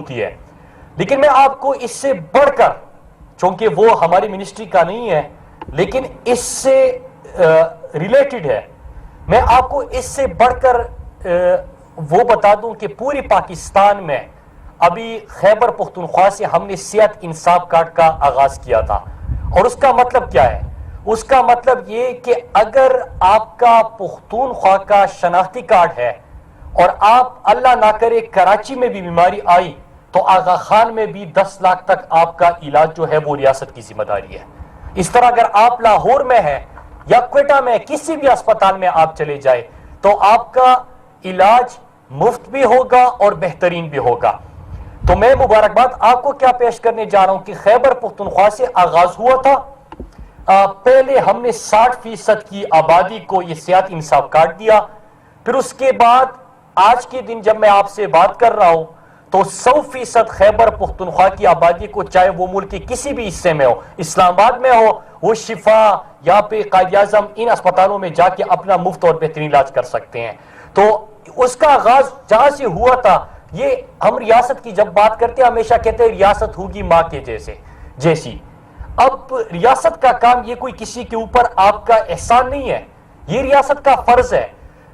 ہوتی ہے. لیکن میں آپ کو اس سے بڑھ کر، چونکہ وہ ہماری منسٹری کا نہیں ہے لیکن اس سے ریلیٹڈ ہے، میں آپ کو اس سے بڑھ کر وہ بتا دوں کہ پوری پاکستان میں ابھی خیبر پختونخوا سے ہم نے صحت انصاف کارڈ کا آغاز کیا تھا. اور اس کا مطلب کیا ہے؟ اس کا مطلب یہ کہ اگر آپ کا پختونخوا کا شناختی کارڈ ہے اور آپ اللہ نہ کرے کراچی میں بھی بیماری آئی تو آغا خان میں بھی 10 لاکھ تک آپ کا علاج جو ہے وہ ریاست کی ذمہ داری ہے. اس طرح اگر آپ لاہور میں ہیں یا کوئٹہ میں کسی بھی اسپتال میں آپ چلے جائے تو آپ کا علاج مفت بھی ہوگا اور بہترین بھی ہوگا. تو میں مبارکباد آپ کو کیا پیش کرنے جا رہا ہوں کہ خیبر پختونخوا سے آغاز ہوا تھا. پہلے ہم نے 60% کی آبادی کو یہ صحت انصاف کارڈ دیا. پھر اس کے بعد آج کے دن جب میں آپ سے بات کر رہا ہوں تو 100% خیبر پختونخوا کی آبادی کو، چاہے وہ ملک کے کسی بھی حصے میں ہو، اسلام آباد میں ہو، وہ شفا یا پہ قائد اعظم ان اسپتالوں میں جا کے اپنا مفت اور بہترین علاج کر سکتے ہیں. تو اس کا آغاز جہاں سے ہوا تھا، یہ ہم ریاست کی جب بات کرتے ہیں ہمیشہ کہتے ہیں ریاست ہوگی ماں کے جیسی. اب ریاست کا کام یہ کوئی کسی کے اوپر آپ کا احسان نہیں ہے، یہ ریاست کا فرض ہے.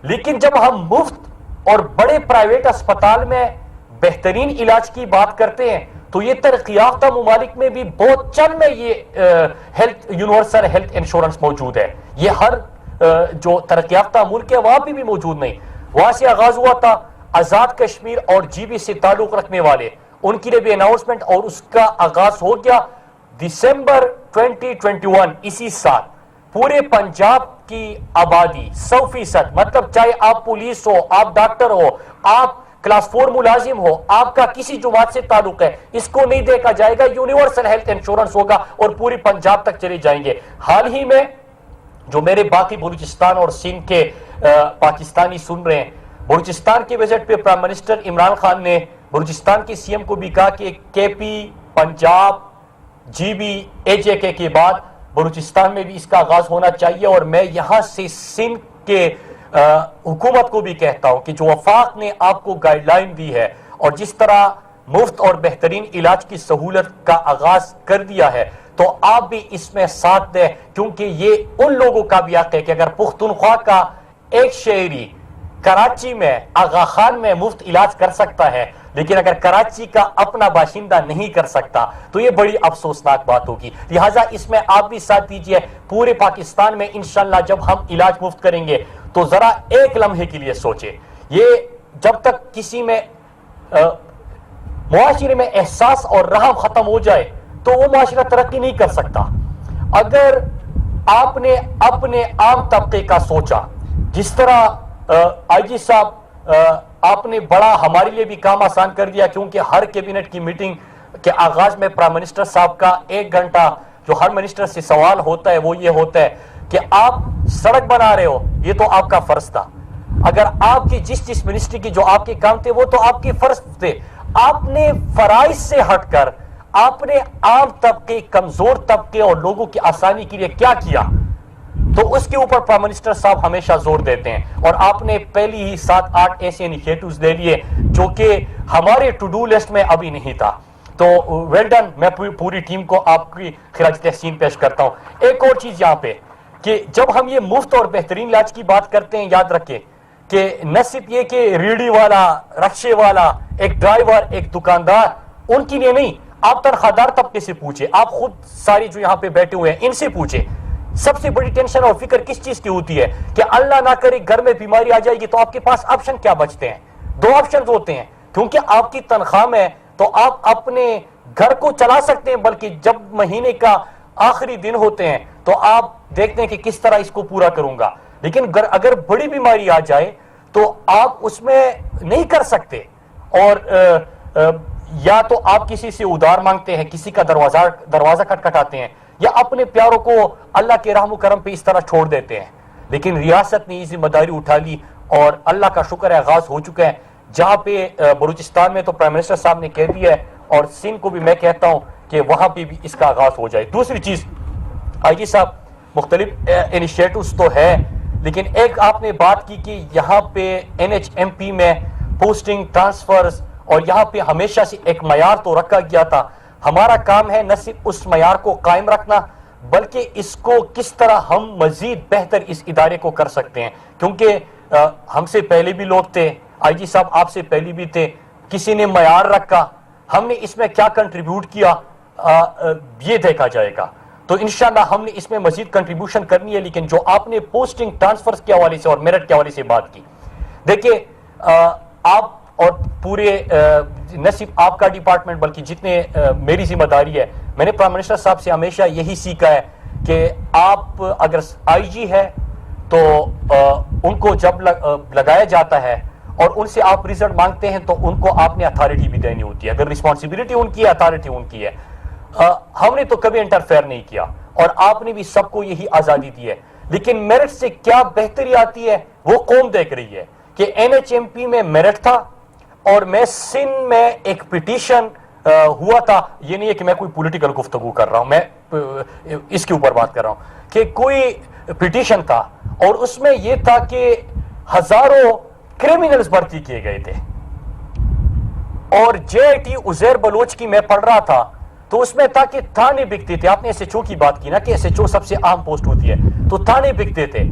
لیکن جب ہم مفت اور بڑے پرائیویٹ اسپتال میں بہترین علاج کی بات کرتے ہیں تو یہ ترقی یافتہ ممالک میں بھی بہت چند میں یہ یونیورسل ہیلتھ انشورنس موجود ہے. یہ ہر جو ترقی یافتہ ملک ہے وہاں پہ بھی موجود نہیں. وہاں سے آغاز ہوا تھا. آزاد کشمیر اور جی بی سے تعلق رکھنے والے ان کے لیے بھی اناؤنسمنٹ، اور اس کا آغاز ہو گیا دسمبر 2021 اسی سال. پورے پنجاب کی آبادی 100%، مطلب چاہے آپ پولیس ہو، آپ ڈاکٹر ہو، آپ کلاس 4 ملازم ہو، آپ کا کسی جماعت سے تعلق ہے، اس کو نہیں دیکھا جائے گا. یونیورسل ہیلتھ انشورنس ہوگا اور پوری پنجاب تک چلے جائیں گے. حال ہی میں جو میرے باقی بلوچستان اور سندھ کے پاکستانی سن رہے ہیں، بلوچستان کے وزٹ پہ پرائم منسٹر عمران خان نے بلوچستان کے سی ایم کو بھی کہا کہ K P, Punjab, G B, H A کے بعد بلوچستان میں بھی اس کا آغاز ہونا چاہیے. اور میں یہاں سے سندھ کے حکومت کو بھی کہتا ہوں کہ جو وفاق نے آپ کو گائیڈ لائن دی ہے اور جس طرح مفت اور بہترین علاج کی سہولت کا آغاز کر دیا ہے تو آپ بھی اس میں ساتھ دیں، کیونکہ یہ ان لوگوں کا بھی حق ہے کہ اگر پختونخوا کا ایک شہری کراچی میں آغا خان میں مفت علاج کر سکتا ہے لیکن اگر کراچی کا اپنا باشندہ نہیں کر سکتا تو یہ بڑی افسوسناک بات ہوگی. لہٰذا اس میں آپ بھی ساتھ دیجئے. پورے پاکستان میں انشاءاللہ جب ہم علاج مفت کریں گے تو ذرا ایک لمحے کے لیے سوچیں، یہ جب تک کسی میں معاشرے میں احساس اور رحم ختم ہو جائے تو وہ معاشرہ ترقی نہیں کر سکتا. اگر آپ نے اپنے عام طبقے کا سوچا، جس طرح آئی جی صاحب آپ نے بڑا ہمارے لیے بھی کام آسان کر دیا، کیونکہ ہر کیبنٹ کی میٹنگ کے آغاز میں پرائم منسٹر صاحب کا 1 گھنٹہ جو ہر منسٹر سے سوال ہوتا ہے وہ یہ ہوتا ہے کہ آپ سڑک بنا رہے ہو، یہ تو آپ کا فرض تھا. اگر آپ کی جس منسٹری کی جو آپ کے کام تھے وہ تو آپ کے فرض تھے، آپ نے فرائض سے ہٹ کر آپ نے عام طبقے، کمزور طبقے اور لوگوں کی آسانی کے لیے کیا کیا، تو اس کے اوپر پرائم منسٹر صاحب ہمیشہ زور دیتے ہیں. اور آپ نے پہلی ہی 7-8 ایسے انیشیٹوز لے لیے جو کہ ہمارے ٹو ڈو لسٹ میں ابھی نہیں تھا. تو ویل ڈن. میں پوری ٹیم کو آپ کی خراج تحسین پیش کرتا ہوں. ایک اور چیز یہاں پہ کہ جب ہم یہ مفت اور بہترین علاج کی بات کرتے ہیں، یاد رکھیں کہ نہ صرف یہ کہ ریڑھی والا، رکشے والا، ایک ڈرائیور، ایک دکاندار، ان کے لیے نہیں، آپ تنخواہ دار طبقے سے پوچھیں، آپ خود ساری جو یہاں پہ بیٹھے ہوئے ہیں ان سے پوچھیں. سب سے بڑی ٹینشن اور فکر کس چیز کی ہوتی ہے کہ اللہ نہ کرے گھر میں بیماری آ جائے گی تو آپ کے پاس آپشن کیا بچتے ہیں؟ 2 آپشن ہوتے ہیں، کیونکہ آپ کی تنخواہ میں تو آپ اپنے گھر کو چلا سکتے ہیں، بلکہ جب مہینے کا آخری دن ہوتے ہیں تو آپ دیکھتے ہیں کہ کس طرح اس کو پورا کروں گا. لیکن اگر بڑی بیماری آ جائے تو آپ اس میں نہیں کر سکتے، اور یا تو آپ کسی سے ادھار مانگتے ہیں، کسی کا دروازہ کھٹکھٹاتے ہیں، یا اپنے پیاروں کو اللہ کے رحم و کرم پہ اس طرح چھوڑ دیتے ہیں. لیکن ریاست نے یہ ذمہ داری اٹھا لی اور اللہ کا شکر ہے آغاز ہو چکا ہے. جہاں پہ بلوچستان میں تو پرائم منسٹر صاحب نے کہہ دیا ہے اور سندھ کو بھی میں کہتا ہوں کہ وہاں پہ بھی اس کا آغاز ہو جائے. دوسری چیز، آئی جی صاحب مختلف انیشیٹوز تو ہے، لیکن ایک آپ نے بات کی کہ یہاں پہ NHMP میں پوسٹنگ، ٹرانسفرز اور یہاں پہ ہمیشہ سے ایک معیار تو رکھا گیا تھا. ہمارا کام ہے نہ صرف اس معیار کو قائم رکھنا بلکہ اس کو کس طرح ہم مزید بہتر اس ادارے کو کر سکتے ہیں, کیونکہ ہم سے پہلے بھی لوگ تھے, آئی جی صاحب آپ سے پہلے بھی تھے, کسی نے معیار رکھا, ہم نے اس میں کیا کنٹریبیوٹ کیا یہ دیکھا جائے گا. تو انشاءاللہ ہم نے اس میں مزید کنٹریبیوشن کرنی ہے. لیکن جو آپ نے پوسٹنگ ٹرانسفرز کے حوالے سے اور میرٹ کے حوالے سے بات کی, دیکھیے آپ اور پورے نہ صرف آپ کا ڈپارٹمنٹ بلکہ جتنے میری ذمہ داری ہے, میں نے پرائم منسٹر صاحب سے ہمیشہ یہی سیکھا ہے کہ آپ اگر آئی جی ہے تو ان کو جب لگایا جاتا ہے اور ان سے آپ رزلٹ مانگتے ہیں تو ان کو آپ نے اتھارٹی بھی دینی ہوتی ہے. اگر رسپانسبلٹی ان کی ہے, اتھارٹی ان کی ہے. ہم نے تو کبھی انٹرفیئر نہیں کیا اور آپ نے بھی سب کو یہی آزادی دی ہے. لیکن میرٹ سے کیا بہتری آتی ہے وہ قوم دیکھ رہی ہے کہ این ایچ ایم پی میں میرٹ تھا اور میں سندھ میں ایک پٹیشن ہوا تھا. یہ نہیں ہے کہ میں کوئی پولیٹیکل گفتگو کر رہا ہوں, میں اس کے اوپر بات کر رہا ہوں کہ کوئی پٹیشن تھا اور اس میں یہ تھا کہ ہزاروں کرمنلز بھرتی کیے گئے تھے. اور جے آئی ٹی عزیر بلوچ کی میں پڑھ رہا تھا تو اس میں تھا کہ تھانے بکتے تھے. آپ نے ایس ایچ او کی بات کی نا کہ ایس ایچ او سب سے عام پوسٹ ہوتی ہے, تو تھانے بکتے تھے.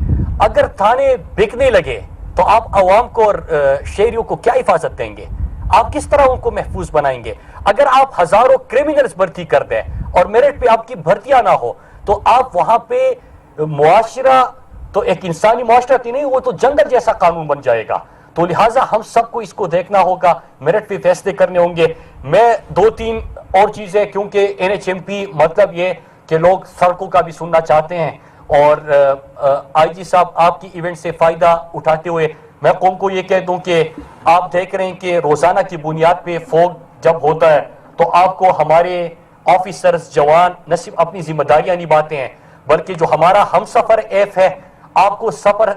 اگر تھانے بکنے لگے تو آپ عوام کو اور شہریوں کو کیا حفاظت دیں گے؟ آپ کس طرح ان کو محفوظ بنائیں گے؟ اگر آپ ہزاروں کرمنلز بھرتی کر دیں اور میرٹ پہ آپ کی بھرتیاں نہ ہو تو آپ وہاں پہ معاشرہ تو ایک انسانی معاشرہ ہی نہیں, وہ تو جنگل جیسا قانون بن جائے گا. تو لہٰذا ہم سب کو اس کو دیکھنا ہوگا, میرٹ پہ فیصلے کرنے ہوں گے. میں دو تین اور چیزیں, کیونکہ این ایچ ایم پی مطلب یہ کہ لوگ سڑکوں کا بھی سننا چاہتے ہیں, اور آئی جی صاحب آپ کی ایونٹ سے فائدہ اٹھاتے ہوئے میں قوم کو یہ کہہ دوں کہ آپ دیکھ رہے ہیں کہ روزانہ کی بنیاد پہ فوگ جب ہوتا ہے تو آپ کو ہمارے آفیسرز جوان نہ صرف اپنی ذمہ داریاں نبھاتے ہیں بلکہ جو ہمارا ہم سفر ایف ہے, آپ کو سفر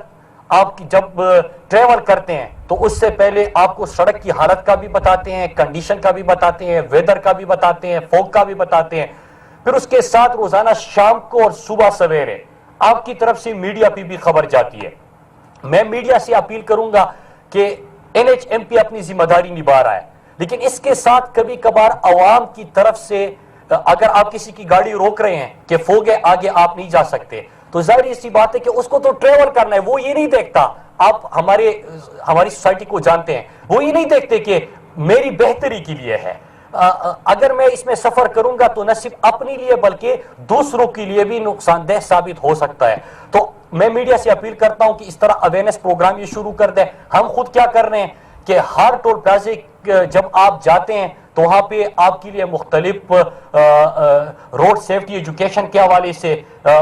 آپ کی جب ٹریول کرتے ہیں تو اس سے پہلے آپ کو سڑک کی حالت کا بھی بتاتے ہیں, کنڈیشن کا بھی بتاتے ہیں, ویدر کا بھی بتاتے ہیں, فوگ کا بھی بتاتے ہیں. پھر اس کے ساتھ روزانہ شام کو اور صبح سویرے آپ کی طرف سے میڈیا پہ بھی خبر جاتی ہے. میں میڈیا سے اپیل کروں گا کہ این ایچ ایم پی اپنی ذمہ داری نبھا رہا ہے, لیکن اس کے ساتھ کبھی کبھار عوام کی طرف سے اگر آپ کسی کی گاڑی روک رہے ہیں کہ فوگ ہے آگے آپ نہیں جا سکتے, تو ظاہر سی بات ہے کہ اس کو تو ٹریول کرنا ہے. وہ یہ نہیں دیکھتا, آپ ہماری سوسائٹی کو جانتے ہیں, وہ یہ نہیں دیکھتے کہ میری بہتری کے لیے ہے. اگر میں اس میں سفر کروں گا تو نہ صرف اپنے لیے بلکہ دوسروں کے لیے بھی نقصان دہ ثابت ہو سکتا ہے. تو میں میڈیا سے اپیل کرتا ہوں کہ اس طرح اویئرنیس پروگرام یہ شروع کر دیں. ہم خود کیا کر رہے ہیں کہ ہر ٹول پلازے جب آپ جاتے ہیں تو وہاں پہ آپ کے لیے مختلف روڈ سیفٹی ایجوکیشن کے حوالے سے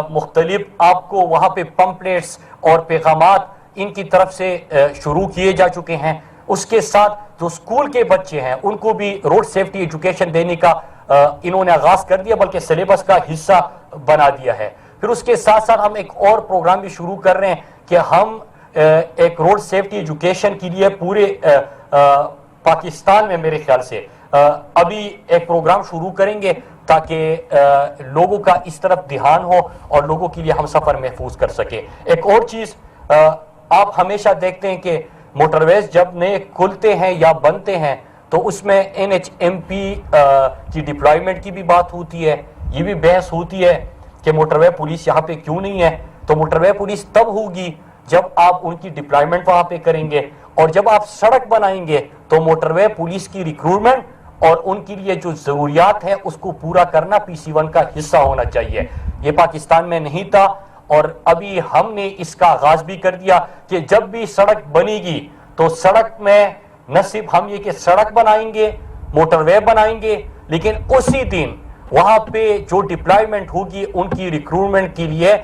مختلف آپ کو وہاں پہ پمپلیٹس اور پیغامات ان کی طرف سے شروع کیے جا چکے ہیں. اس کے ساتھ جو اسکول کے بچے ہیں ان کو بھی روڈ سیفٹی ایجوکیشن دینے کا انہوں نے آغاز کر دیا, بلکہ سلیبس کا حصہ بنا دیا ہے. پھر اس کے ساتھ ساتھ ہم ایک اور پروگرام بھی شروع کر رہے ہیں کہ ہم ایک روڈ سیفٹی ایجوکیشن کے لیے پورے پاکستان میں میرے خیال سے ابھی ایک پروگرام شروع کریں گے تاکہ لوگوں کا اس طرف دھیان ہو اور لوگوں کے لیے ہم سفر محفوظ کر سکیں. ایک اور چیز, آپ ہمیشہ دیکھتے ہیں کہ موٹر ویز جب نئے کھلتے ہیں یا بنتے ہیں تو اس میں این ایچ ایم پی کی ڈپلائمنٹ کی بھی بات ہوتی ہے. یہ بھی بحث ہوتی ہے کہ موٹر وے پولیس یہاں پہ کیوں نہیں ہے. تو موٹر وے پولیس تب ہوگی جب آپ ان کی ڈپلائمنٹ وہاں پہ کریں گے, اور جب آپ سڑک بنائیں گے تو موٹر وے پولیس کی ریکروٹمنٹ اور ان کے لیے جو ضروریات ہیں اس کو پورا کرنا پی سی 1 کا حصہ ہونا چاہیے. یہ پاکستان میں نہیں تھا اور ابھی ہم نے اس کا آغاز بھی کر دیا کہ جب بھی سڑک بنے گی تو سڑک میں نہ صرف ہم یہ کہ سڑک بنائیں گے, موٹر وے بنائیں گے, لیکن اسی دن وہاں پہ جو ڈپلائمنٹ ہوگی ان کی ریکروٹمنٹ کے لیے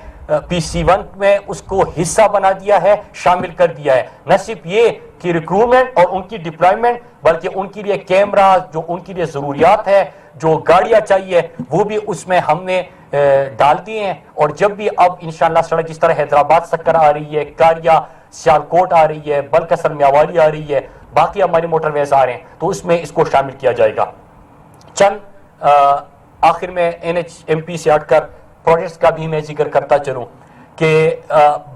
پی سی 1 میں اس کو حصہ بنا دیا ہے, شامل کر دیا ہے. نہ صرف یہ کہ ریکروٹمنٹ اور ان کی ڈپلائمنٹ بلکہ ان کے لیے کیمرہ, جو ان کے لیے ضروریات ہے, جو گاڑیاں چاہیے وہ بھی اس میں ہم نے ڈال دیے ہیں. اور جب بھی اب انشاءاللہ سڑک جس طرح حیدرآباد سکر آ رہی ہے, کاریا سیالکوٹ آ رہی ہے, بلکسر میاوالی آ رہی ہے, باقی ہمارے موٹر ویز آ رہے ہیں تو اس میں اس کو شامل کیا جائے گا. چند آخر میں این ایچ ایم پی سے ہٹ کر پروجیکٹس کا بھی میں ذکر کرتا چلوں کہ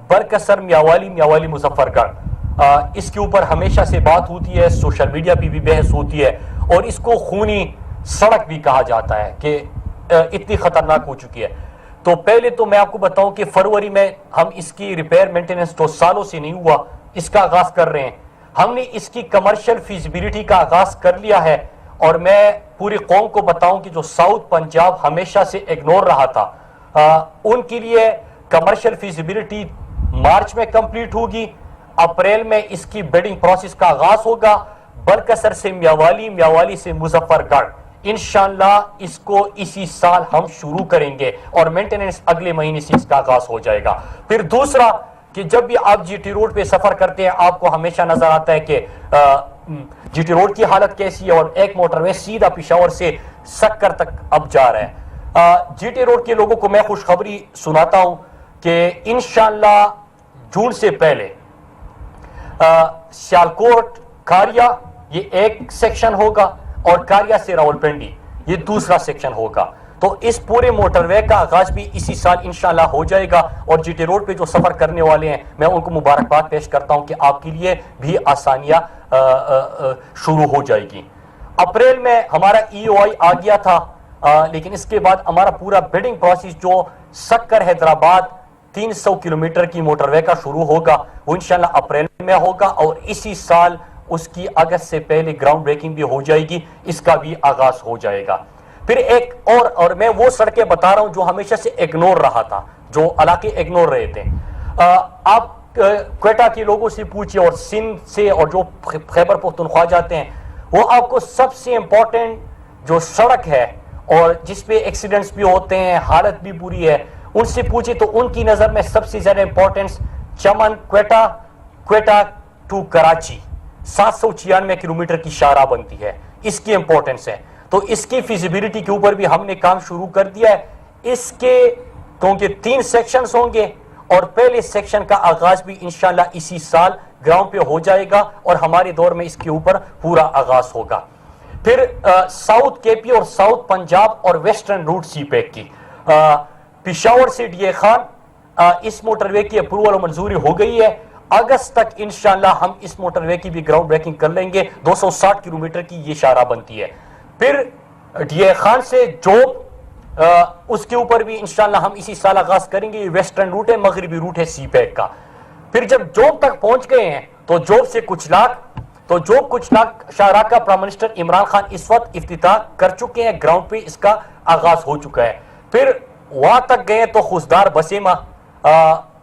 برکسر میاوالی مظفر گڑھ اس کے اوپر ہمیشہ سے بات ہوتی ہے, سوشل میڈیا پہ بھی بحث ہوتی ہے, اور اس کو خونی سڑک بھی کہا جاتا ہے کہ اتنی خطرناک ہو چکی ہے. تو پہلے تو میں آپ کو بتاؤں کہ فروری میں ہم اس کی ریپیئر مینٹیننس جو سالوں سے نہیں ہوا اس کا آغاز کر رہے ہیں. ہم نے اس کی کمرشل فیزیبلٹی کا آغاز کر لیا ہے, اور میں پوری قوم کو بتاؤں کہ جو ساؤتھ پنجاب ہمیشہ سے اگنور رہا تھا, ان کے لیے کمرشل فیزیبلٹی مارچ میں کمپلیٹ ہوگی, اپریل میں اس کی بلڈنگ پروسیس کا آغاز ہوگا, بلکسر سے میاوالی, میاوالی سے مظفر گڑھ. انشاءاللہ اس کو اسی سال ہم شروع کریں گے, اور مینٹیننس اگلے مہینے سے اس کا آغاز ہو جائے گا. پھر دوسرا کہ جب بھی آپ جی ٹی روڈ پہ سفر کرتے ہیں آپ کو ہمیشہ نظر آتا ہے کہ جی ٹی روڈ کی حالت کیسی ہے, اور ایک موٹر وے سیدھا پشاور سے سکر تک اب جا رہا ہے. جی ٹی روڈ کے لوگوں کو میں خوشخبری سناتا ہوں کہ انشاءاللہ جون سے پہلے سیالکوٹ کاریا یہ ایک سیکشن ہوگا, اور کاریا سے راولپنڈی یہ دوسرا سیکشن ہوگا. تو اس پورے موٹر وے کا آغاز بھی اسی سال انشاءاللہ ہو جائے گا, اور جی ٹی روڈ پہ جو سفر کرنے والے ہیں میں ان کو مبارکباد پیش کرتا ہوں کہ آپ کے لیے بھی آسانیاں شروع ہو جائے گی. اپریل میں ہمارا ای او آئی آ گیا تھا, لیکن اس کے بعد ہمارا پورا بلڈنگ پروسیس جو سکر حیدرآباد 300 کلومیٹر کی موٹر وے کا شروع ہوگا وہ انشاءاللہ اپریل میں ہوگا, اور اسی سال اس کی اگست سے پہلے گراؤنڈ بریکنگ بھی ہو جائے گی, اس کا بھی آغاز ہو جائے گا. پھر ایک اور میں وہ سڑکیں بتا رہا ہوں جو ہمیشہ سے اگنور رہا تھا, جو علاقے اگنور رہے تھے. آپ کوئٹہ کے لوگوں سے پوچھیں اور سندھ سے اور جو خیبر پختونخوا جاتے ہیں, وہ آپ کو سب سے امپورٹنٹ جو سڑک ہے اور جس پہ ایکسیڈنٹس بھی ہوتے ہیں, حالت بھی بری ہے, ان سے پوچھیں تو ان کی نظر میں سب سے زیادہ امپورٹنس چمن کوئٹہ, کوئٹہ ٹو کراچی 796 کلومیٹر کی شاہراہ بنتی ہے, اس کی امپورٹنس ہے. تو اس کی فیزیبلٹی کے اوپر بھی ہم نے کام شروع کر دیا ہے. اس کے کیونکہ 3 سیکشنز ہوں گے, اور پہلے سیکشن کا آغاز بھی انشاءاللہ اسی سال گراؤنڈ پہ ہو جائے گا, اور ہمارے دور میں اس کے اوپر پورا آغاز ہوگا. پھر ساؤتھ کے پی اور ساؤتھ پنجاب اور ویسٹرن روٹ سی پیک کی پشاور سے ڈی اے خان, اس موٹر وے کی اپروول اور منظوری ہو گئی ہے. اگست تک انشاءاللہ ہم اس موٹر وے کی بھی گراؤنڈ بریکنگ کر لیں گے. 260 کلومیٹر کی یہ شاہراہ بنتی ہے. پھر ڈی اے خان سے جوب, اس کے اوپر بھی انشاءاللہ ہم اسی سال آغاز کریں گے. یہ ویسٹرن روٹ ہے, مغربی روٹ ہے سی پیک کا. پھر جب جوب تک پہنچ گئے ہیں تو جوب سے کچھ لاکھ, تو جوب کچھ لاکھ شاہراہ کا پرائم منسٹر عمران خان اس وقت افتتاح کر چکے ہیں, گراؤنڈ پہ اس کا آغاز ہو چکا ہے. پھر وہاں تک گئے تو خوزدار بسیمہ,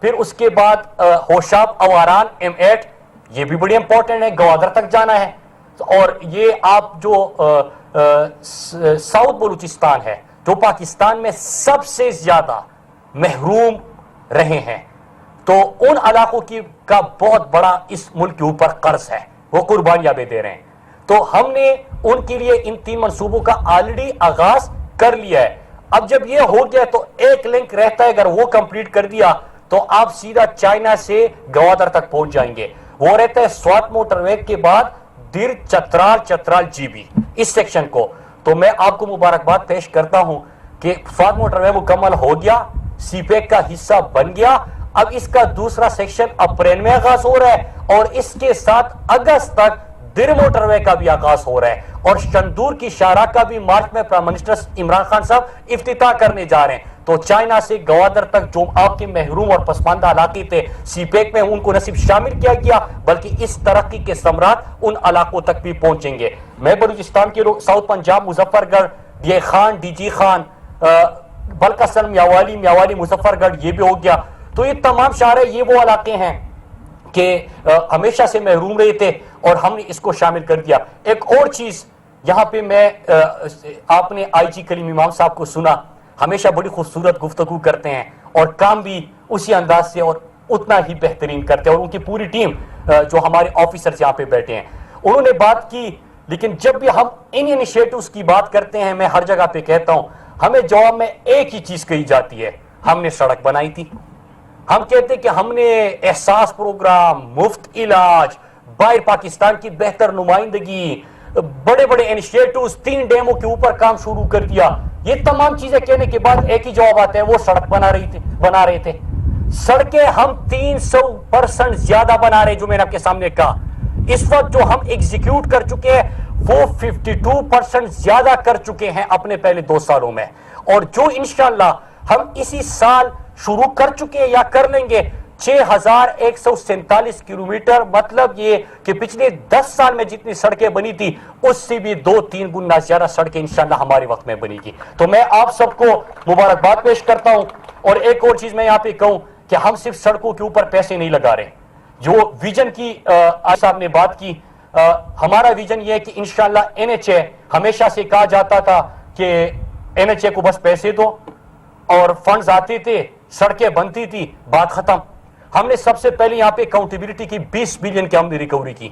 پھر اس کے بعد ہوشاب اواران M8, یہ بھی بڑی امپورٹنٹ ہے, گوادر تک جانا ہے. اور یہ آپ جو ساؤتھ بلوچستان ہے جو پاکستان میں سب سے زیادہ محروم رہے ہیں, تو ان علاقوں کا بہت بڑا اس ملک کے اوپر قرض ہے, وہ قربانیاں بھی دے رہے ہیں. تو ہم نے ان کے لیے ان 3 منصوبوں کا آلریڈی آغاز کر لیا ہے. اب جب یہ ہو گیا تو ایک لنک رہتا ہے, اگر وہ کمپلیٹ کر دیا تو آپ سیدھا چائنا سے گوادر تک پہنچ جائیں گے. وہ رہتا ہے سوات موٹر وے کے بعد دیر چترال جی بی, اس سیکشن کو. تو میں آپ کو مبارکباد پیش کرتا ہوں کہ سوات موٹر وے مکمل ہو گیا, سی پیک کا حصہ بن گیا. اب اس کا دوسرا سیکشن اپریل میں آغاز ہو رہا ہے, اور اس کے ساتھ اگست تک در موٹر وے کا بھی آغاز ہو رہا ہے, اور شندور کی شاہراہ کا بھی مارچ میں پرائم منسٹر عمران خان صاحب افتتاح کرنے جا رہے ہیں. تو چائنا سے گوادر تک جو آپ کے محروم اور پسماندہ علاقے تھے سی پیک میں, ان کو نہ صرف شامل کیا گیا بلکہ اس ترقی کے ثمرات ان علاقوں تک بھی پہنچیں گے. میں بلوچستان کے لوگ south Punjab, Muzaffargarh, D A Khan, D G Khan, بلکسن, میاوالی, میاوالی مظفر گڑھ, یہ بھی ہو گیا. تو یہ تمام شاہراہ یہ وہ علاقے ہیں کہ ہمیشہ سے محروم رہے تھے, اور ہم نے اس کو شامل کر دیا. ایک اور چیز یہاں پہ میں, آپ نے آئی جی کلیم امام صاحب کو سنا, ہمیشہ بڑی خوبصورت گفتگو کرتے ہیں اور کام بھی اسی انداز سے اور اتنا ہی بہترین کرتے ہیں, اور ان کی پوری ٹیم جو ہمارے آفیسرز یہاں پہ بیٹھے ہیں انہوں نے بات کی. لیکن جب بھی ہم ان انیشیٹوز کی بات کرتے ہیں, میں ہر جگہ پہ کہتا ہوں, ہمیں جواب میں ایک ہی چیز کہی جاتی ہے, ہم نے سڑک بنائی تھی. ہم کہتے کہ ہم نے احساس پروگرام, مفت علاج, باہر پاکستان کی بہتر نمائندگی, بڑے بڑے انیشیٹوز, 3 ڈیموں کے اوپر کام شروع کر دیا. یہ تمام چیزیں کہنے کے بعد ایک ہی جواب آتا ہے, وہ سڑک بنا رہے تھے. سڑکیں ہم 300% زیادہ بنا رہے ہیں. جو میں نے آپ کے سامنے کہا, اس وقت جو ہم ایگزیکیوٹ کر چکے ہیں وہ 52% زیادہ کر چکے ہیں اپنے پہلے 2 سالوں میں, اور جو انشاءاللہ ہم اسی سال شروع کر چکے ہیں یا کر لیں گے 6147 کلومیٹر. مطلب یہ کہ پچھلے 10 سال میں جتنی سڑکیں بنی تھی اس سے بھی 2-3 گنا زیادہ سڑکیں انشاءاللہ ہمارے وقت میں بنی گی. تو میں آپ سب کو مبارکباد پیش کرتا ہوں. اور ایک اور چیز میں یہاں پہ کہوں کہ ہم صرف سڑکوں کے اوپر پیسے نہیں لگا رہے. جو ویژن کی آج صاحب نے بات کی, ہمارا ویژن یہ ہے کہ انشاءاللہ NHA, ہمیشہ سے کہا جاتا تھا کہ NHA کو بس پیسے دو, اور فنڈز آتے تھے, سڑکیں بنتی تھی, بات ختم. ہم نے سب سے پہلے یہاں پہ اکاؤنٹیبلٹی کی 20 بلین کی ہم نے ریکوری کی.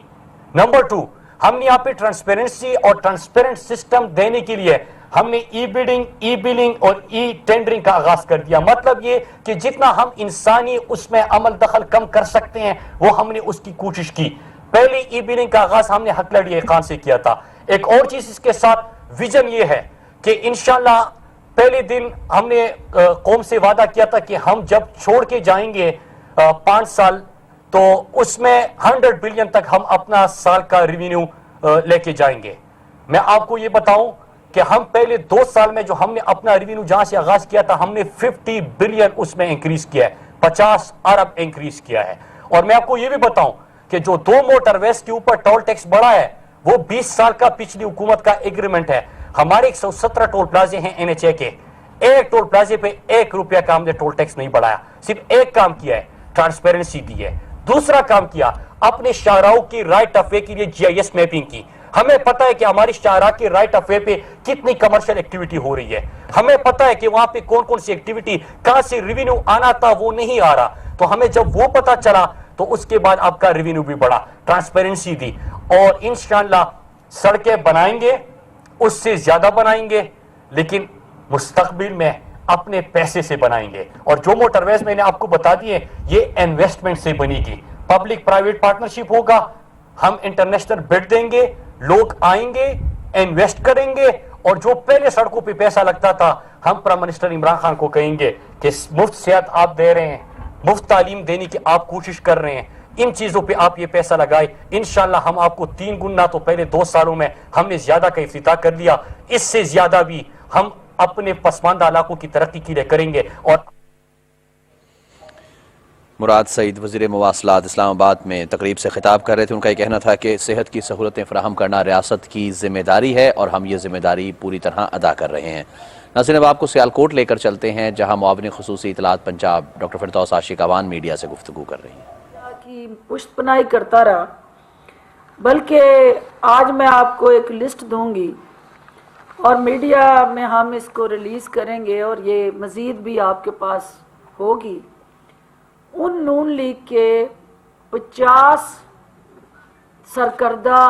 نمبر 2, ہم نے یہاں پہ ٹرانسپیرنسی اور ٹرانسپیرنٹ سسٹم دینے کے لیے ہم نے ای بلنگ اور ای ٹینڈرنگ کا آغاز کر دیا. مطلب یہ کہ جتنا ہم انسانی اس میں عمل دخل کم کر سکتے ہیں وہ ہم نے اس کی کوشش کی. پہلی ای بلنگ کا آغاز ہم نے حق لڑی خان سے کیا تھا. ایک اور چیز اس کے ساتھ ویژن یہ ہے کہ انشاءاللہ پہلے دن ہم نے قوم سے وعدہ کیا تھا کہ ہم جب چھوڑ کے جائیں گے 5 سال, تو اس میں 100 بلین تک ہم اپنا سال کا ریونیو لے کے جائیں گے. میں آپ کو یہ بتاؤں کہ ہم پہلے 2 سال میں جو ہم نے اپنا ریونیو جہاں سے آغاز کیا تھا ہم نے 50 بلین اس میں انکریز کیا ہے, 50 ارب انکریز کیا ہے. اور میں آپ کو یہ بھی بتاؤں کہ جو 2 موٹر ویز کے اوپر ٹول ٹیکس بڑھا ہے وہ 20 سال کا پچھلی حکومت کا ایگریمنٹ ہے. ہمارے 117 ٹول پلازے ہیں NHA کے, ایک ٹول پلازے پہ 1 روپیہ کا ہم نے ٹول ٹیکس نہیں بڑھایا. صرف ایک کام کیا ہے, ٹرانسپیرنسی دی ہے. دوسرا کام کیا, اپنے شاہراہوں کی رائٹ آف وے کے لیے GIS میپنگ کی. ہمیں پتہ ہے کہ ہماری شاہراہ کے رائٹ آف وے پہ کتنی کمرشل ایکٹیویٹی ہو رہی ہے. ہمیں پتہ ہے کہ وہاں پہ کون کون سی ایکٹیویٹی, کہاں سے ریونیو آنا تھا وہ نہیں آ رہا. تو ہمیں جب وہ پتہ چلا تو اس کے بعد آپ کا ریونیو بھی بڑھا, ٹرانسپیرنسی دی. اور انشاءاللہ سڑکیں بنائیں گے, اس سے زیادہ بنائیں گے, لیکن مستقبل میں اپنے پیسے سے بنائیں گے. اور جو موٹر ویز میں نے آپ کو بتا دیے یہ انویسٹمنٹ سے بنی گی. پبلک پرائیویٹ پارٹنرشپ ہوگا, ہم انٹرنیشنل بڈ دیں گے, لوگ آئیں گے, انویسٹ کریں گے, اور جو پہلے سڑکوں پہ پیسہ لگتا تھا ہم پرائم منسٹر عمران خان کو کہیں گے کہ مفت صحت آپ دے رہے ہیں, مفت تعلیم دینے کی آپ کوشش کر رہے ہیں, ان چیزوں پہ آپ یہ پیسہ لگائے. انشاءاللہ ہم آپ کو 3 گنا, تو پہلے 2 سالوں میں ہم نے زیادہ کا افتتاح کر دیا, اس سے زیادہ بھی ہم اپنے پسماندہ علاقوں کی ترقی کے لیے کریں گے. اور مراد سعید وزیر مواصلات اسلام آباد میں تقریب سے خطاب کر رہے تھے. ان کا یہ کہنا تھا کہ صحت کی سہولتیں فراہم کرنا ریاست کی ذمہ داری ہے اور ہم یہ ذمہ داری پوری طرح ادا کر رہے ہیں. ناظرین, اب آپ کو سیالکوٹ لے کر چلتے ہیں جہاں معاون خصوصی اطلاعات پنجاب ڈاکٹر فردوس عاشق اوان میڈیا سے گفتگو کر رہی ہیں. کی پشت پناہی کرتا رہا, بلکہ آج میں آپ کو ایک لسٹ دوں گی اور میڈیا میں ہم اس کو ریلیز کریں گے اور یہ مزید بھی آپ کے پاس ہوگی. ان نون لیگ کے 50 سرکردہ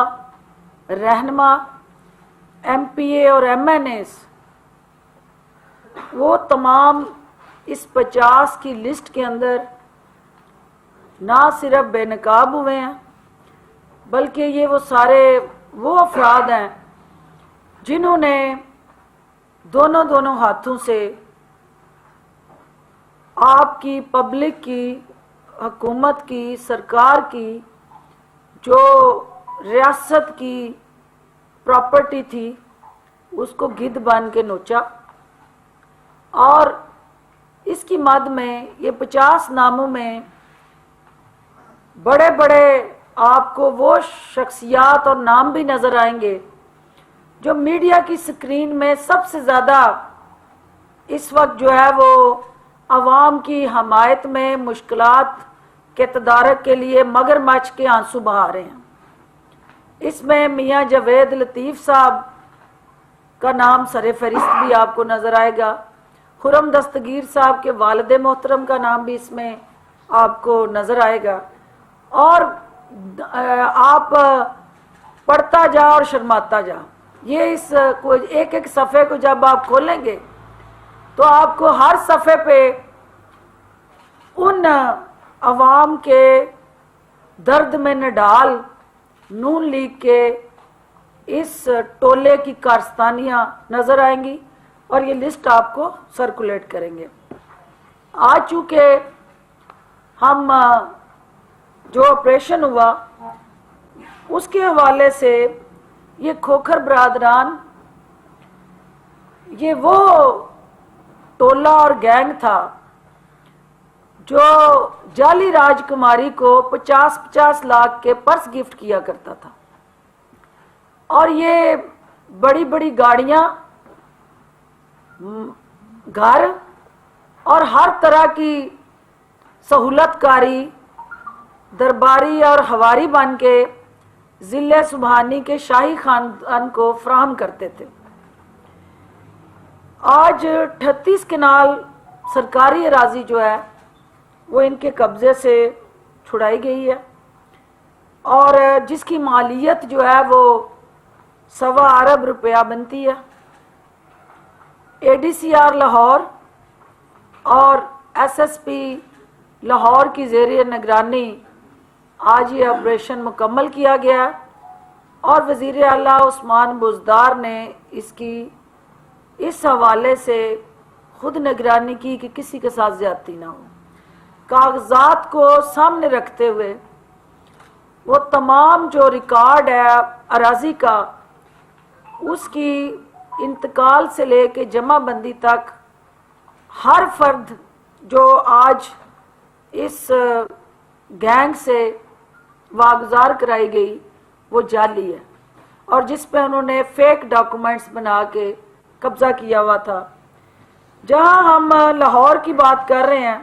رہنما MPA اور MNAs, وہ تمام اس 50 کی لسٹ کے اندر نہ صرف بے نقاب ہوئے ہیں بلکہ یہ وہ سارے وہ افراد ہیں جنہوں نے دونوں ہاتھوں سے آپ کی, پبلک کی, حکومت کی, سرکار کی جو ریاست کی پراپرٹی تھی اس کو گدھ بن کے نوچا. اور اس کی مد میں یہ 50 ناموں میں بڑے بڑے آپ کو وہ شخصیات اور نام بھی نظر آئیں گے جو میڈیا کی سکرین میں سب سے زیادہ اس وقت جو ہے وہ عوام کی حمایت میں مشکلات کے تدارک کے لیے مگرمچھ کے آنسو بہا رہے ہیں. اس میں میاں جاوید لطیف صاحب کا نام سر فہرست بھی آپ کو نظر آئے گا. خرم دستگیر صاحب کے والد محترم کا نام بھی اس میں آپ کو نظر آئے گا. اور آپ پڑھتا جا اور شرماتا جا. یہ اس کو ایک ایک صفحے کو جب آپ کھولیں گے تو آپ کو ہر صفحے پہ ان عوام کے درد میں نڈال نون لیگ کے اس ٹولے کی کارستانیاں نظر آئیں گی اور یہ لسٹ آپ کو سرکولیٹ کریں گے. آج چونکہ ہم جو آپریشن ہوا اس کے حوالے سے یہ کھوکھر برادران یہ وہ ٹولہ اور گینگ تھا جو جعلی راج کماری کو 50 لاکھ کے پرس گفٹ کیا کرتا تھا، اور یہ بڑی بڑی گاڑیاں، گھر اور ہر طرح کی سہولت کاری درباری اور ہواری بن کے ضلع سبحانی کے شاہی خاندان کو فراہم کرتے تھے۔ آج 38 کنال سرکاری اراضی جو ہے وہ ان کے قبضے سے چھڑائی گئی ہے، اور جس کی مالیت جو ہے وہ 1.25 ارب روپیہ بنتی ہے۔ ADCR لاہور اور SSP لاہور کی زیر نگرانی آج یہ آپریشن مکمل کیا گیا، اور وزیر اعلیٰ عثمان بزدار نے اس حوالے سے خود نگرانی کی کہ کسی کے ساتھ زیادتی نہ ہو۔ کاغذات کو سامنے رکھتے ہوئے وہ تمام جو ریکارڈ ہے اراضی کا، اس کی انتقال سے لے کے جمع بندی تک ہر فرد جو آج اس گینگ سے واگزار کرائی گئی وہ جعلی ہے، اور جس پہ انہوں نے فیک ڈاکومنٹس بنا کے قبضہ کیا ہوا تھا۔ جہاں ہم لاہور کی بات کر رہے ہیں،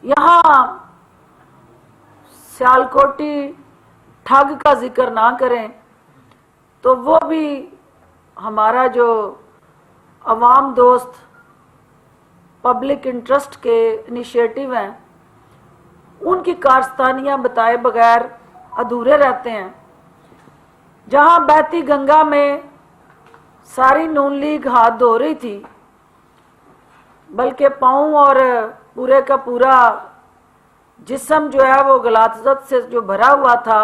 یہاں سیالکوٹی ٹھگ کا ذکر نہ کریں تو وہ بھی ہمارا جو عوام دوست پبلک انٹرسٹ کے انیشیٹو ہیں، ان کی کارستانیاں بتائے بغیر ادھورے رہتے ہیں۔ جہاں بہتی گنگا میں ساری نون لیگ ہاتھ دھو رہی تھی، بلکہ پاؤں اور پورے کا پورا جسم جو ہے وہ غلاظت سے جو بھرا ہوا تھا،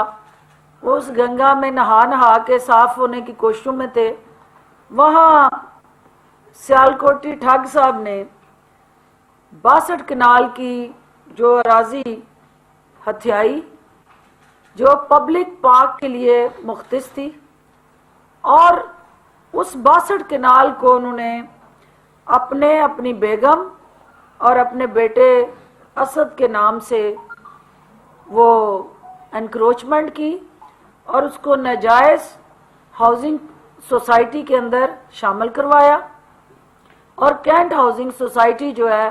وہ اس گنگا میں نہا کے صاف ہونے کی کوششوں میں تھے، وہاں سیالکوٹی ٹھگ صاحب نے 62 کنال کی جو اراضی ہتھیائی جو پبلک پارک کے لیے مختص تھی، اور اس 62 کنال کو انہوں نے اپنی بیگم اور اپنے بیٹے اسد کے نام سے وہ انکروچمنٹ کی، اور اس کو ناجائز ہاؤسنگ سوسائٹی کے اندر شامل کروایا، اور کینٹ ہاؤسنگ سوسائٹی جو ہے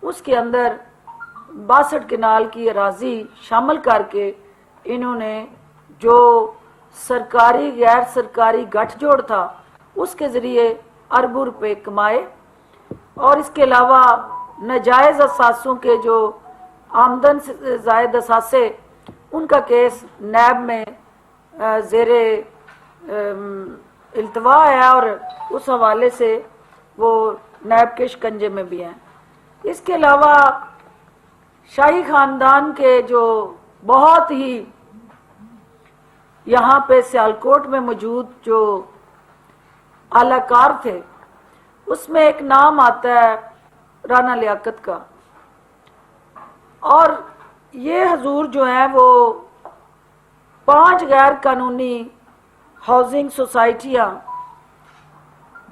اس کے اندر 62 کنال کی اراضی شامل کر کے انہوں نے جو سرکاری غیر سرکاری گٹھ جوڑ تھا اس کے ذریعے اربوں روپے کمائے، اور اس کے علاوہ ناجائز اثاثوں کے جو آمدن سے زائد اثاثے، ان کا کیس نیب میں زیر التوا ہے، اور اس حوالے سے وہ نیب کے شکنجے میں بھی ہیں۔ اس کے علاوہ شاہی خاندان کے جو بہت ہی یہاں پہ سیالکوٹ میں موجود جو اعلی کار تھے، اس میں ایک نام آتا ہے رانا لیاقت کا، اور یہ حضور جو ہیں وہ 5 غیر قانونی ہاؤسنگ سوسائٹیاں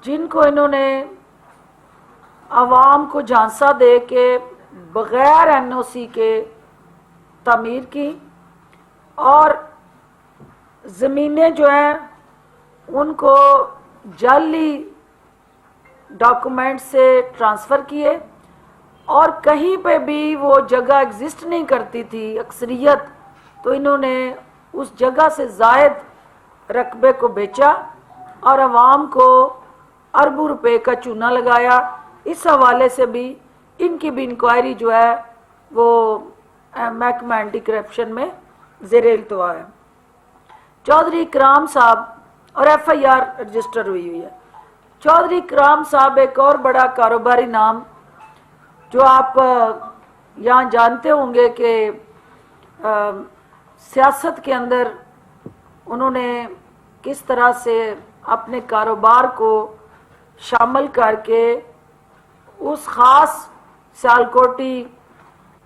جن کو انہوں نے عوام کو جھانسا دے کے بغیر NOC کے تعمیر کی، اور زمینیں جو ہیں ان کو جعلی ڈاکومنٹ سے ٹرانسفر کیے، اور کہیں پہ بھی وہ جگہ ایگزسٹ نہیں کرتی تھی اکثریت، تو انہوں نے اس جگہ سے زائد رقبے کو بیچا اور عوام کو اربوں روپے کا چونا لگایا۔ اس حوالے سے بھی ان کی بھی انکوائری جو ہے وہ محکمہ اینٹی کرپشن میں زیر التوا ہے۔ چودھری اکرام صاحب اور FIR رجسٹر ہوئی ہے۔ چودھری اکرام صاحب ایک اور بڑا کاروباری نام جو آپ یہاں جانتے ہوں گے کہ سیاست کے اندر انہوں نے کس طرح سے اپنے کاروبار کو شامل کر کے اس خاص سیالکوٹی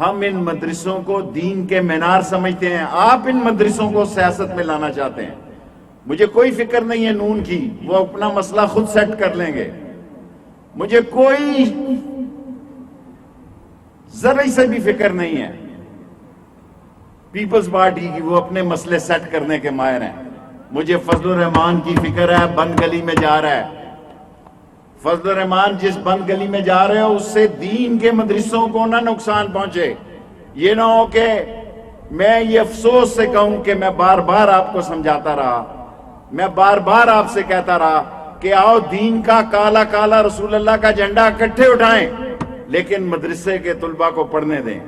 ہم ان مدرسوں کو دین کے مینار سمجھتے ہیں، آپ ان مدرسوں کو سیاست میں لانا چاہتے ہیں۔ مجھے کوئی فکر نہیں ہے نون کی، وہ اپنا مسئلہ خود سیٹ کر لیں گے، مجھے کوئی ذرا سے بھی فکر نہیں ہے پیپلز پارٹی کی، وہ اپنے مسئلے سیٹ کرنے کے ماہر ہیں۔ مجھے فضل الرحمان کی فکر ہے، بند گلی میں جا رہا ہے۔ فضل الرحمان جس بند گلی میں جا رہے ہو اس سے دین کے مدرسوں کو نہ نقصان پہنچے۔ یہ نہ ہو کہ میں یہ افسوس سے کہوں کہ میں بار بار آپ کو سمجھاتا رہا، میں بار بار آپ سے کہتا رہا کہ آؤ دین کا کالا کالا رسول اللہ کا جھنڈا اکٹھے اٹھائیں، لیکن مدرسے کے طلباء کو پڑھنے دیں۔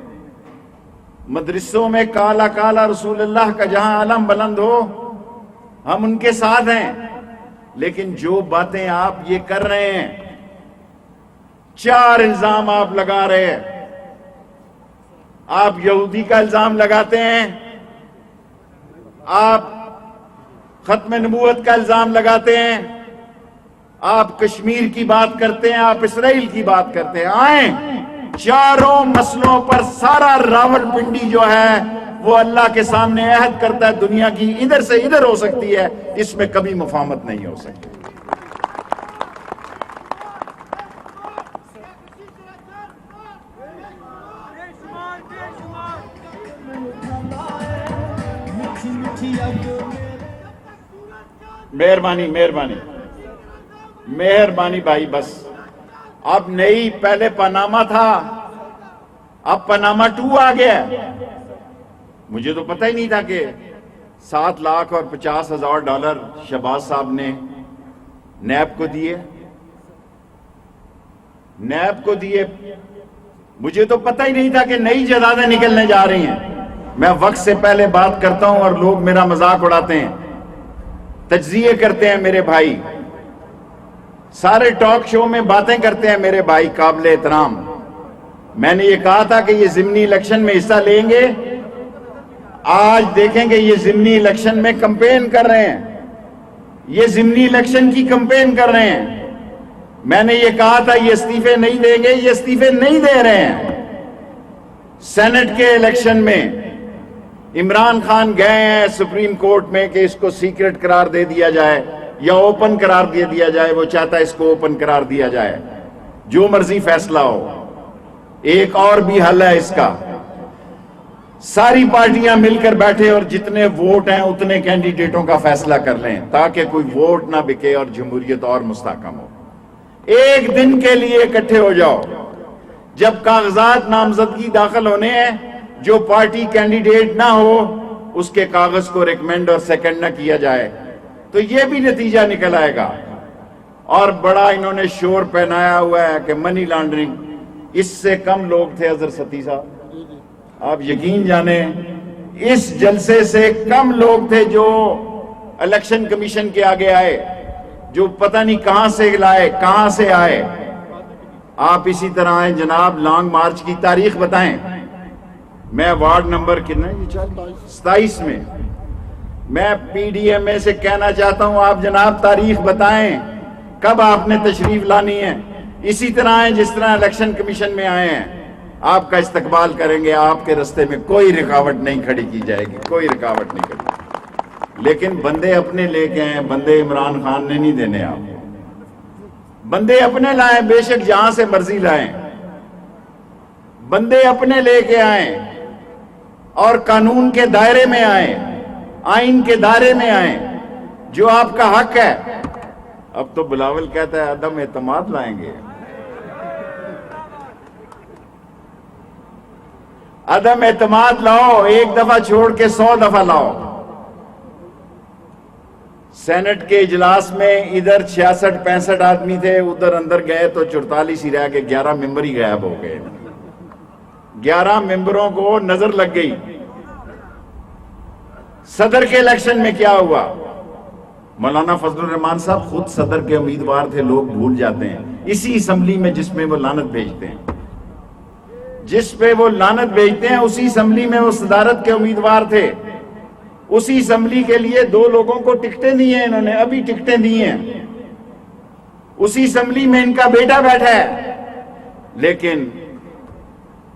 مدرسوں میں کالا کالا رسول اللہ کا جہاں علم بلند ہو ہم ان کے ساتھ ہیں، لیکن جو باتیں آپ یہ کر رہے ہیں، 4 الزام آپ لگا رہے ہیں۔ آپ یہودی کا الزام لگاتے ہیں، آپ ختم نبوت کا الزام لگاتے ہیں، آپ کشمیر کی بات کرتے ہیں، آپ اسرائیل کی بات کرتے ہیں۔ آئیں 4 مسئلوں پر سارا راول پنڈی جو ہے وہ اللہ کے سامنے عہد کرتا ہے، دنیا کی ادھر سے ادھر ہو سکتی ہے، اس میں کبھی مفاہمت نہیں ہو سکتی۔ مہربانی مہربانی مہربانی بھائی، بس اب نئی، پہلے پاناما تھا، اب پاناما 2 آ گیا۔ مجھے تو پتہ ہی نہیں تھا کہ 7,50,000 شہباز صاحب نے نیب کو دیے، نیب کو دیے۔ مجھے تو پتہ ہی نہیں تھا کہ نئی جائیدادیں نکلنے جا رہی ہیں۔ میں وقت سے پہلے بات کرتا ہوں اور لوگ میرا مذاق اڑاتے ہیں، تجزیے کرتے ہیں میرے بھائی، سارے ٹاک شو میں باتیں کرتے ہیں میرے بھائی قابل احترام۔ میں نے یہ کہا تھا کہ یہ ضمنی الیکشن میں حصہ لیں گے، آج دیکھیں گے یہ ضمنی الیکشن میں کمپین کر رہے ہیں، یہ ضمنی الیکشن کی کمپین کر رہے ہیں۔ میں نے یہ کہا تھا یہ استعفے نہیں دیں گے، یہ استعفے نہیں دے رہے ہیں۔ سینٹ کے الیکشن میں عمران خان گئے ہیں سپریم کورٹ میں کہ اس کو سیکرٹ قرار دے دیا جائے یا اوپن قرار دے دیا جائے، وہ چاہتا ہے اس کو اوپن قرار دیا جائے، جو مرضی فیصلہ ہو۔ ایک اور بھی حل ہے اس کا، ساری پارٹیاں مل کر بیٹھے اور جتنے ووٹ ہیں اتنے کینڈیڈیٹوں کا فیصلہ کر لیں تاکہ کوئی ووٹ نہ بکے اور جمہوریت اور مستحکم ہو۔ ایک دن کے لیے اکٹھے ہو جاؤ، جب کاغذات نامزدگی داخل ہونے ہیں، جو پارٹی کینڈیڈیٹ نہ ہو اس کے کاغذ کو ریکمینڈ اور سیکنڈ نہ کیا جائے تو یہ بھی نتیجہ نکل آئے گا۔ اور بڑا انہوں نے شور پہنایا ہوا ہے کہ منی لانڈرنگ، اس سے کم لوگ تھے اظہر ستی صاحب، آپ یقین جانیں اس جلسے سے کم لوگ تھے جو الیکشن کمیشن کے آگے آئے، جو پتہ نہیں کہاں سے لائے، کہاں سے آئے۔ آپ اسی طرح آئیں جناب، لانگ مارچ کی تاریخ بتائیں۔ میں وارڈ نمبر کتنا 27 میں میں پی ڈی ایم اے سے کہنا چاہتا ہوں آپ جناب تاریخ بتائیں کب آپ نے تشریف لانی ہے۔ اسی طرح آئیں جس طرح الیکشن کمیشن میں آئے ہیں، آپ کا استقبال کریں گے، آپ کے رستے میں کوئی رکاوٹ نہیں کھڑی کی جائے گی، کوئی رکاوٹ نہیں کھڑی۔ لیکن بندے اپنے لے کے آئیں، بندے عمران خان نے نہیں دینے، آپ بندے اپنے لائیں، بے شک جہاں سے مرضی لائیں، بندے اپنے لے کے آئیں اور قانون کے دائرے میں آئیں، آئین کے دائرے میں آئیں، جو آپ کا حق ہے۔ اب تو بلاول کہتا ہے عدم اعتماد لائیں گے، عدم اعتماد لاؤ، ایک دفعہ چھوڑ کے 100 دفعہ لاؤ۔ سینٹ کے اجلاس میں ادھر 66-65 آدمی تھے، ادھر اندر گئے تو 44 ہی رہ گئے، 11 ممبر ہی غائب ہو گئے۔ 11 ممبروں کو نظر لگ گئی۔ صدر کے الیکشن میں کیا ہوا؟ مولانا فضل الرحمان صاحب خود صدر کے امیدوار تھے، لوگ بھول جاتے ہیں۔ اسی اسمبلی میں جس میں وہ لعنت بھیجتے ہیں، جس پہ وہ لعنت بھیجتے ہیں، اسی اسمبلی میں وہ صدارت کے امیدوار تھے۔ اسی اسمبلی کے لیے 2 لوگوں کو ٹکٹیں دی ہیں، انہوں نے ابھی ٹکٹیں دی ہیں۔ اسی اسمبلی میں ان کا بیٹا بیٹھا ہے، لیکن